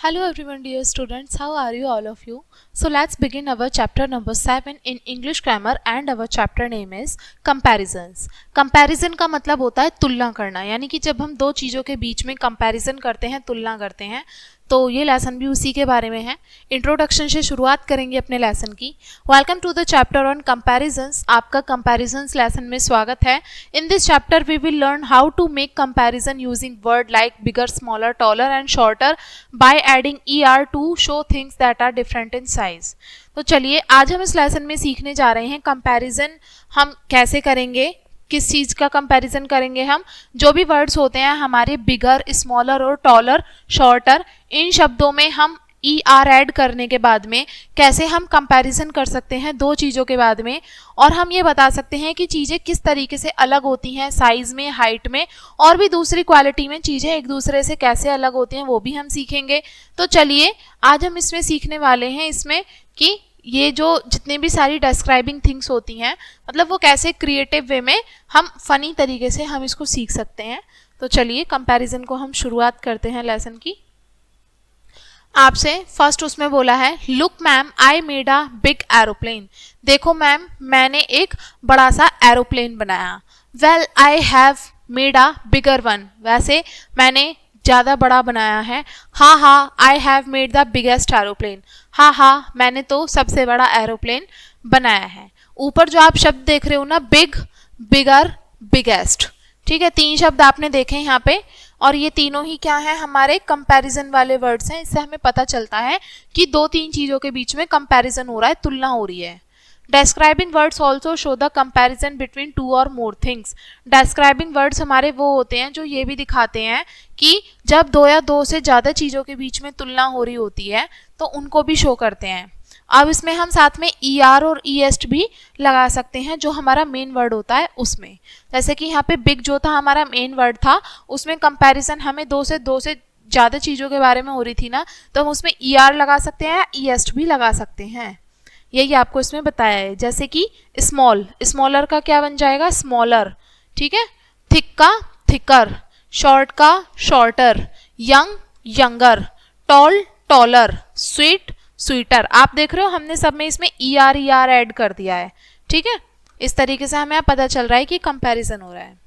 Hello everyone dear students, how are you all of you? So let's begin our chapter number 7 in English grammar and our chapter name is comparisons. Comparison का मतलब होता है तुलना करना, यानी कि जब हम दो चीज़ों के बीच में कंपैरिजन करते हैं, तुलना करते हैं, तो ये लेसन भी उसी के बारे में है। इंट्रोडक्शन से शुरुआत करेंगे अपने लेसन की। Welcome to the chapter on comparisons. आपका कंपैरिजंस लेसन में स्वागत है। In this chapter we will learn how to make comparison using word like bigger, smaller, taller and shorter by adding ER to show things that are different in size. तो चलिए आज हम इस lesson में सीखने जा रहे हैं कंपैरिजन हम कैसे करेंगे, किस चीज़ का कंपैरिजन करेंगे। हम जो भी वर्ड्स होते हैं हमारे बिगर, स्मॉलर और टॉलर, शॉर्टर, इन शब्दों में हम ER ऐड करने के बाद में कैसे हम कंपैरिजन कर सकते हैं दो चीज़ों के बाद में, और हम ये बता सकते हैं कि चीज़ें किस तरीके से अलग होती हैं साइज़ में, हाइट में, और भी दूसरी क्वालिटी में चीज़ें एक दूसरे से कैसे अलग होती हैं वो भी हम सीखेंगे। तो चलिए आज हम इसमें सीखने वाले हैं इसमें कि ये जो जितने भी सारी डिस्क्राइबिंग थिंग्स होती हैं, मतलब वो कैसे क्रिएटिव वे में हम फनी तरीके से हम इसको सीख सकते हैं। तो चलिए कंपैरिजन को हम शुरुआत करते हैं लेसन की। आपसे फर्स्ट उसमें बोला है look ma'am I made a big aeroplane. देखो मैम मैंने एक बड़ा सा एरोप्लेन बनाया। Well I have made a bigger one. वैसे मैंने ज़्यादा बड़ा बनाया है। हाँ हाँ I have made the biggest aeroplane. हाँ हाँ मैंने तो सबसे बड़ा एरोप्लेन बनाया है। ऊपर जो आप शब्द देख रहे हो ना, बिग, बिगर, बिगेस्ट, ठीक है, तीन शब्द आपने देखे यहाँ पे, और ये तीनों ही क्या है, हमारे कंपैरिजन वाले वर्ड्स हैं। इससे हमें पता चलता है कि दो तीन चीज़ों के बीच में कंपैरिजन हो रहा है, तुलना हो रही है। Describing words also show the comparison between two or more things. Describing words हमारे वो होते हैं जो ये भी दिखाते हैं कि जब दो या दो से ज़्यादा चीज़ों के बीच में तुलना हो रही होती है तो उनको भी शो करते हैं। अब इसमें हम साथ में ER और EST भी लगा सकते हैं जो हमारा मेन वर्ड होता है उसमें। जैसे कि यहाँ पे बिग जो था हमारा मेन वर्ड था, उसमें कंपैरिजन हमें दो से ज़्यादा चीज़ों के बारे में हो रही थी ना, तो हम उसमें ER लगा सकते हैं, EST भी लगा सकते हैं। यही आपको इसमें बताया है। जैसे कि स्मॉल, स्मॉलर का क्या बन जाएगा, स्मॉलर, ठीक है, थिक का थिकर, शॉर्ट का shorter, young younger, tall taller, sweet sweeter. आप देख रहे हो हमने सब में इसमें ER ऐड कर दिया है, ठीक है। इस तरीके से हमें पता चल रहा है कि कंपैरिजन हो रहा है।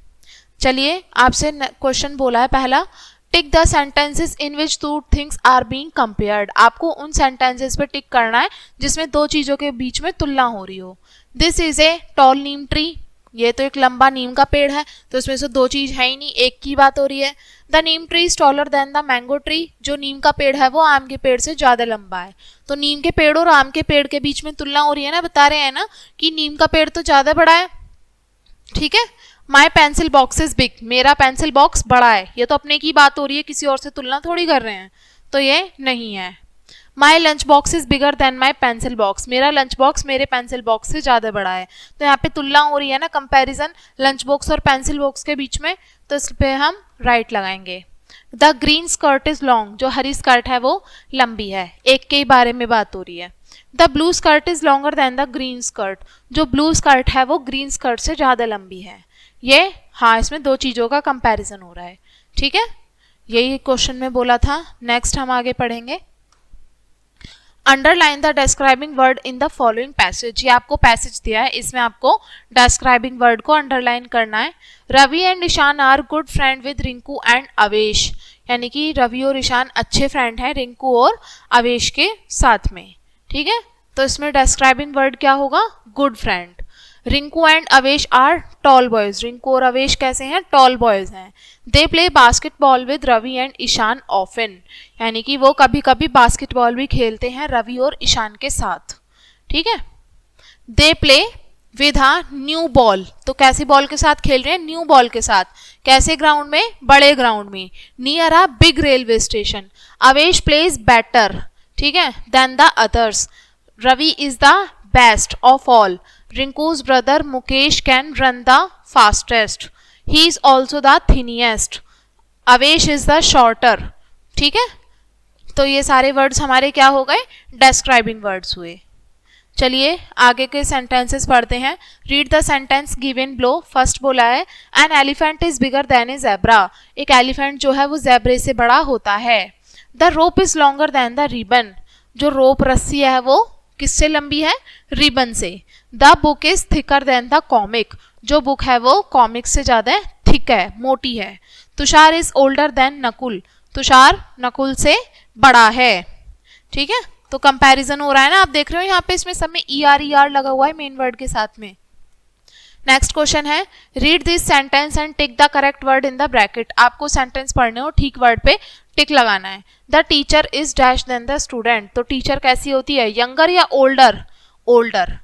चलिए आपसे क्वेश्चन बोला है पहला, tick the sentences in which two things are being compared. आपको उन सेंटेंसेस पे टिक करना है जिसमें दो चीज़ों के बीच में तुलना हो रही हो। This is a tall Neem tree. ये तो एक लंबा नीम का पेड़ है, तो इसमें से दो चीज़ है ही नहीं, एक की बात हो रही है। The Neem tree is taller than the mango tree. जो नीम का पेड़ है वो आम के पेड़ से ज़्यादा लंबा है। तो नीम के पेड़ और आम के पेड़ के बीच में तुलना हो रही है ना, बता रहे हैं ना कि नीम का पेड़ तो ज़्यादा बड़ा है, ठीक है। माई पेंसिल बॉक्स इज बिग। मेरा पेंसिल बॉक्स बड़ा है। ये तो अपने की बात हो रही है, किसी और से तुलना थोड़ी कर रहे हैं, तो ये नहीं है। My lunch box is bigger than my pencil box. मेरा लंच बॉक्स मेरे पेंसिल बॉक्स से ज़्यादा बड़ा है। तो यहाँ पे तुलना हो रही है ना, कंपैरिजन लंच बॉक्स और पेंसिल बॉक्स के बीच में, तो इस पे हम राइट लगाएंगे। The green skirt is long. जो हरी स्कर्ट है वो लंबी है, एक के ही बारे में बात हो रही है। The blue skirt is longer than the green skirt. जो ब्लू स्कर्ट है वो ग्रीन स्कर्ट से ज़्यादा लंबी है। ये हाँ, इसमें दो चीज़ों का कंपैरिजन हो रहा है, ठीक है। यही क्वेश्चन में बोला था। नेक्स्ट हम आगे पढ़ेंगे। Underline the describing word in the following passage. ये आपको पैसेज दिया है, इसमें आपको डिस्क्राइबिंग वर्ड को अंडरलाइन करना है। Ravi and Ishan are good friend with Rinku and Avesh. यानी कि रवि और ईशान अच्छे फ्रेंड हैं रिंकू और अवेश के साथ में, ठीक है। तो इसमें डिस्क्राइबिंग वर्ड क्या होगा, good friend. Rinku and Avesh are tall boys. Rinku और अवेश कैसे हैं, टॉल बॉयज हैं। They play basketball with Ravi and Ishan often. यानी कि वो कभी कभी बास्केटबॉल भी खेलते हैं रवि और ईशान के साथ, ठीक है। They play with a new ball. तो कैसी बॉल के साथ खेल रहे हैं, न्यू बॉल के साथ। कैसे ग्राउंड में, बड़े ग्राउंड में, near a big railway station. Avesh plays better, ठीक है, then the others. Ravi is the best of all. Rinku's brother Mukesh can run the fastest. He is also the thinest. Avesh is the shorter. ठीक है, तो ये सारे words हमारे क्या हो गए, डिस्क्राइबिंग वर्ड्स हुए। चलिए आगे के सेंटेंसेस पढ़ते हैं। Read the sentence given below. First बोला है an elephant is bigger than A zebra. एक एलिफेंट जो है वो ज़ेब्रे से बड़ा होता है। The rope is longer than the ribbon, जो रोप रस्सी है वो किससे लंबी है, रिबन से। The book is thicker than the comic, जो बुक है वो कॉमिक से ज्यादा थिक है, मोटी है। Tushar is older than Nakul, Tushar Nakul से बड़ा है। ठीक है, तो कंपैरिजन हो रहा है ना, आप देख रहे हो यहाँ पे इसमें सब में ER लगा हुआ है मेन वर्ड के साथ में। नेक्स्ट क्वेश्चन है, read this sentence and tick the correct word in the bracket. आपको सेंटेंस पढ़ने हो, ठीक वर्ड पे टिक लगाना है। The teacher is dash then the student, तो टीचर कैसी होती है, यंगर या ओल्डर, ओल्डर,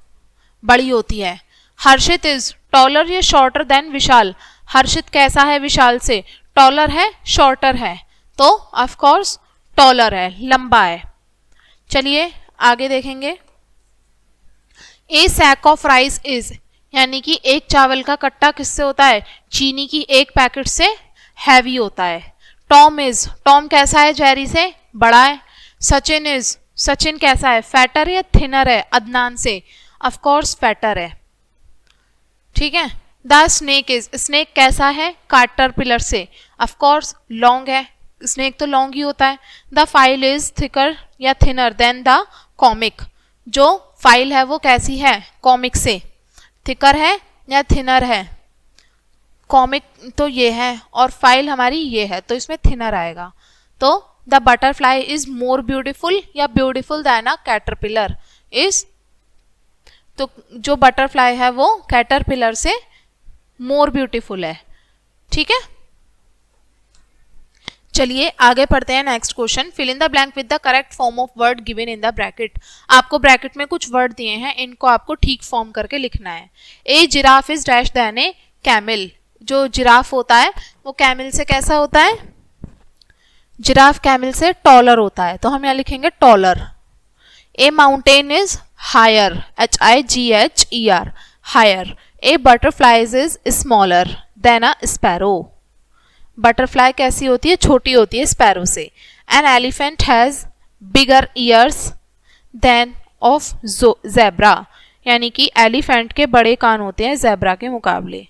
बड़ी होती है। हर्षित इज टॉलर या शॉर्टर देन विशाल, हर्षित कैसा है विशाल से, टॉलर है शॉर्टर है, तो ऑफ कोर्स टॉलर है, लंबा है। चलिए आगे देखेंगे। ए सैक ऑफ राइस इज, यानी कि एक चावल का कट्टा किससे होता है, चीनी की एक पैकेट से हैवी होता है। टॉम इज, टॉम कैसा है, जेरी से बड़ा है। सचिन इज, सचिन कैसा है, फैटर या थिनर है, अदनान से, ऑफ कोर्स फैटर है। ठीक है। द स्नेक इज, स्नेक कैसा है, कैटरपिलर से, ऑफ कोर्स लॉन्ग है, स्नेक तो लॉन्ग ही होता है। द फाइल इज थिकर या थिनर देन द कॉमिक, जो फाइल है वो कैसी है, कॉमिक से, थिकर है या थिनर है। कॉमिक तो ये है और फाइल हमारी ये है, तो इसमें थिनर आएगा। तो the butterfly is more beautiful या beautiful than a caterpillar is, तो जो बटरफ्लाई है वो कैटरपिलर से मोर ब्यूटीफुल है। ठीक है, चलिए आगे पढ़ते हैं। Next question, fill in the blank with the correct form of word given in the bracket. आपको ब्रैकेट में कुछ वर्ड दिए हैं, इनको आपको ठीक फॉर्म करके लिखना है। A giraffe is dash than a camel, जो जिराफ होता है वो कैमल से कैसा होता है, जिराफ कैमल से टॉलर होता है, तो हम यहाँ लिखेंगे taller. A mountain is higher, HIGHER, higher. A butterflies is smaller then a sparrow, butterfly कैसी होती है, छोटी होती है स्पैरो से। An elephant has bigger ears then of zebra, यानी कि एलिफेंट के बड़े कान होते हैं ज़ेब्रा के मुकाबले।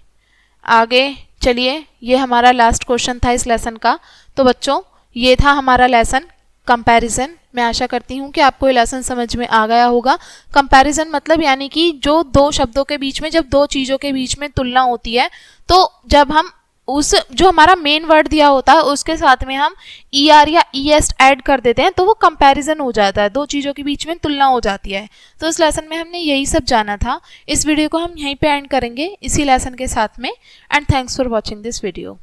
आगे चलिए, ये हमारा लास्ट क्वेश्चन था इस लेसन का। तो बच्चों ये था हमारा लेसन कंपैरिजन। मैं आशा करती हूँ कि आपको ये लेसन समझ में आ गया होगा। कंपैरिजन मतलब यानी कि जो दो शब्दों के बीच में, जब दो चीज़ों के बीच में तुलना होती है, तो जब हम उस जो हमारा मेन वर्ड दिया होता है उसके साथ में हम ER या ES ऐड कर देते हैं, तो वो कंपैरिजन हो जाता है, दो चीज़ों के बीच में तुलना हो जाती है। तो इस लेसन में हमने यही सब जाना था। इस वीडियो को हम यहीं पे एंड करेंगे इसी लेसन के साथ में। And thanks for watching this video.